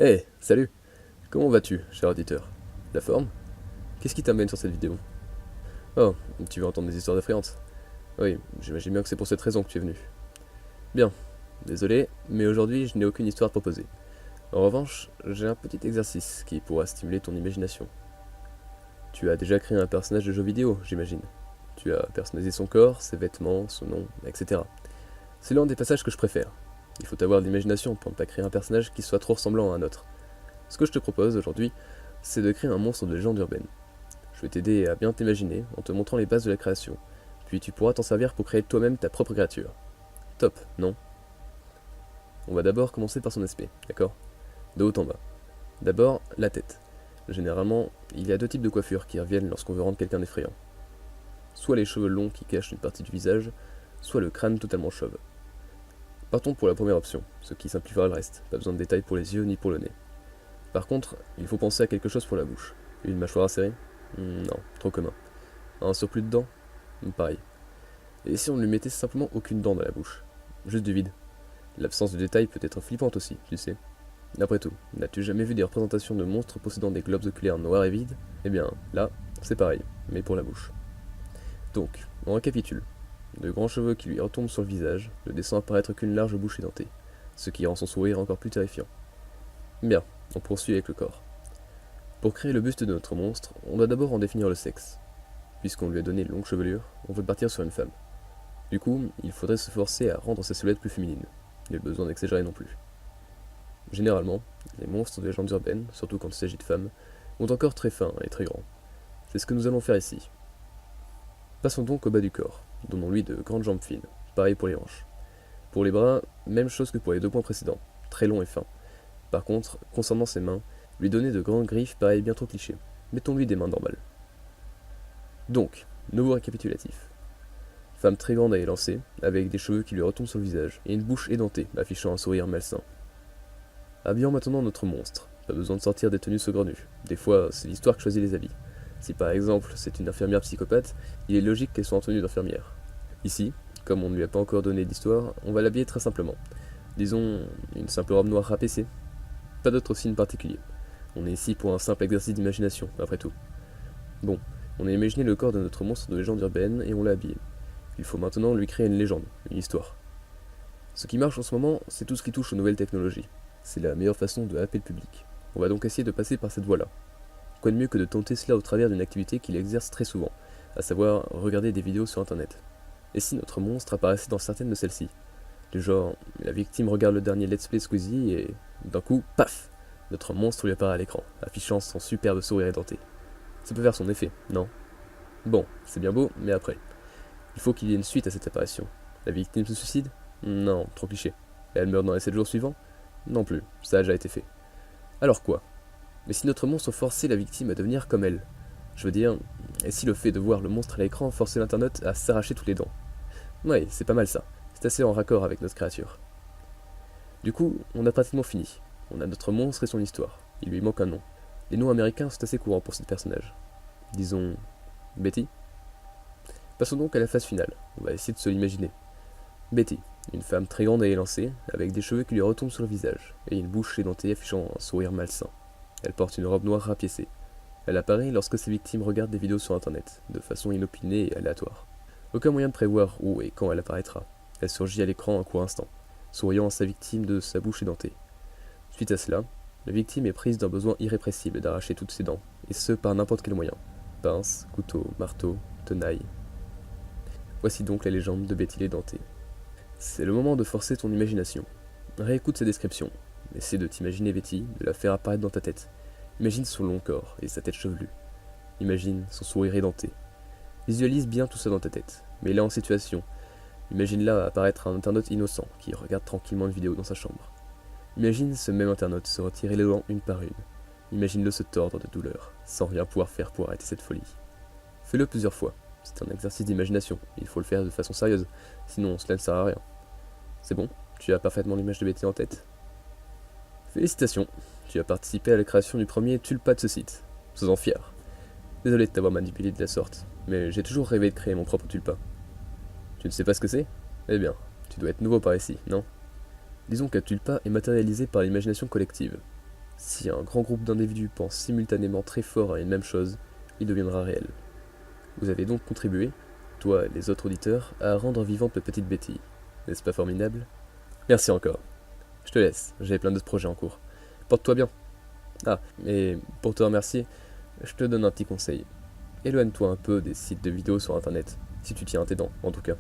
Hey, salut! Comment vas-tu, cher auditeur? La forme? Qu'est-ce qui t'amène sur cette vidéo? Oh, tu veux entendre des histoires effrayantes? Oui, j'imagine bien que c'est pour cette raison que tu es venu. Bien, désolé, mais aujourd'hui je n'ai aucune histoire à te proposer. En revanche, j'ai un petit exercice qui pourra stimuler ton imagination. Tu as déjà créé un personnage de jeu vidéo, j'imagine. Tu as personnalisé son corps, ses vêtements, son nom, etc. C'est l'un des passages que je préfère. Il faut avoir de l'imagination pour ne pas créer un personnage qui soit trop ressemblant à un autre. Ce que je te propose aujourd'hui, c'est de créer un monstre de légende urbaine. Je vais t'aider à bien t'imaginer en te montrant les bases de la création, puis tu pourras t'en servir pour créer toi-même ta propre créature. Top, non? On va d'abord commencer par son aspect, d'accord? De haut en bas. D'abord, la tête. Généralement, il y a deux types de coiffures qui reviennent lorsqu'on veut rendre quelqu'un effrayant. Soit les cheveux longs qui cachent une partie du visage, soit le crâne totalement chauve. Partons pour la première option, ce qui simplifiera le reste, pas besoin de détails pour les yeux ni pour le nez. Par contre, il faut penser à quelque chose pour la bouche. Une mâchoire acérée? Non, trop commun. Un surplus de dents? Pareil. Et si on ne lui mettait simplement aucune dent dans la bouche? Juste du vide. L'absence de détails peut être flippante aussi, tu sais. Après tout, n'as-tu jamais vu des représentations de monstres possédant des globes oculaires noirs et vides? Eh bien, là, c'est pareil, mais pour la bouche. Donc, on récapitule. De grands cheveux qui lui retombent sur le visage, ne laissant apparaître qu'une large bouche édentée, ce qui rend son sourire encore plus terrifiant. Bien, on poursuit avec le corps. Pour créer le buste de notre monstre, on doit d'abord en définir le sexe. Puisqu'on lui a donné une longue chevelure, on veut partir sur une femme. Du coup, il faudrait se forcer à rendre sa silhouette plus féminine. Nul besoin d'exagérer non plus. Généralement, les monstres de légendes urbaines, surtout quand il s'agit de femmes, ont un corps très fin et très grand. C'est ce que nous allons faire ici. Passons donc au bas du corps, donnons-lui de grandes jambes fines, pareil pour les hanches. Pour les bras, même chose que pour les deux points précédents, très longs et fins. Par contre, concernant ses mains, lui donner de grandes griffes paraît bien trop cliché. Mettons-lui des mains normales. Donc, nouveau récapitulatif. Femme très grande à élancée, avec des cheveux qui lui retombent sur le visage, et une bouche édentée, affichant un sourire malsain. Habillons maintenant notre monstre. Pas besoin de sortir des tenues saugrenues. Des fois, c'est l'histoire qui choisit les habits. Si par exemple c'est une infirmière psychopathe, il est logique qu'elle soit en tenue d'infirmière. Ici, comme on ne lui a pas encore donné d'histoire, on va l'habiller très simplement. Disons, une simple robe noire rabaissée. Pas d'autre signe particulier. On est ici pour un simple exercice d'imagination, après tout. Bon, on a imaginé le corps de notre monstre de légende urbaine et on l'a habillé. Il faut maintenant lui créer une légende, une histoire. Ce qui marche en ce moment, c'est tout ce qui touche aux nouvelles technologies. C'est la meilleure façon de happer le public. On va donc essayer de passer par cette voie-là. Quoi de mieux que de tenter cela au travers d'une activité qu'il exerce très souvent, à savoir regarder des vidéos sur internet. Et si notre monstre apparaissait dans certaines de celles-ci? Du genre, la victime regarde le dernier Let's Play Squeezie et, d'un coup, paf! Notre monstre lui apparaît à l'écran, affichant son superbe sourire édenté. Ça peut faire son effet, non? Bon, c'est bien beau, mais après. Il faut qu'il y ait une suite à cette apparition. La victime se suicide? Non, trop cliché. Et elle meurt dans les 7 jours suivants? Non plus, ça a déjà été fait. Alors quoi? Mais si notre monstre forçait la victime à devenir comme elle? Je veux dire, et si le fait de voir le monstre à l'écran forçait l'internaute à s'arracher toutes les dents? Ouais, c'est pas mal ça. C'est assez en raccord avec notre créature. Du coup, on a pratiquement fini. On a notre monstre et son histoire. Il lui manque un nom. Les noms américains sont assez courants pour ce personnage. Disons... Betty? Passons donc à la phase finale. On va essayer de se l'imaginer. Betty, une femme très grande et élancée, avec des cheveux qui lui retombent sur le visage, et une bouche édentée affichant un sourire malsain. Elle porte une robe noire rapiécée. Elle apparaît lorsque ses victimes regardent des vidéos sur internet, de façon inopinée et aléatoire. Aucun moyen de prévoir où et quand elle apparaîtra. Elle surgit à l'écran un court instant, souriant à sa victime de sa bouche édentée. Suite à cela, la victime est prise d'un besoin irrépressible d'arracher toutes ses dents, et ce par n'importe quel moyen. Pince, couteau, marteau, tenaille. Voici donc la légende de Betty l'édentée. C'est le moment de forcer ton imagination. Réécoute ces descriptions. Essaie de t'imaginer Betty, de la faire apparaître dans ta tête. Imagine son long corps et sa tête chevelue. Imagine son sourire édenté. Visualise bien tout ça dans ta tête. Mets-la en situation. Imagine-la apparaître un internaute innocent qui regarde tranquillement une vidéo dans sa chambre. Imagine ce même internaute se retirer les dents une par une. Imagine-le se tordre de douleur, sans rien pouvoir faire pour arrêter cette folie. Fais-le plusieurs fois. C'est un exercice d'imagination. Il faut le faire de façon sérieuse, sinon cela ne sert à rien. C'est bon? Tu as parfaitement l'image de Betty en tête? Félicitations, tu as participé à la création du premier tulpa de ce site. Sois-en fier. Désolé de t'avoir manipulé de la sorte, mais j'ai toujours rêvé de créer mon propre tulpa. Tu ne sais pas ce que c'est? Eh bien, tu dois être nouveau par ici, non? Disons qu'un tulpa est matérialisé par l'imagination collective. Si un grand groupe d'individus pense simultanément très fort à une même chose, il deviendra réel. Vous avez donc contribué, toi et les autres auditeurs, à rendre vivante le petite Betty. N'est-ce pas formidable? Merci encore. Je te laisse, j'ai plein d'autres projets en cours. Porte-toi bien. Ah, et pour te remercier, je te donne un petit conseil. Éloigne-toi un peu des sites de vidéos sur internet, si tu tiens à tes dents, en tout cas.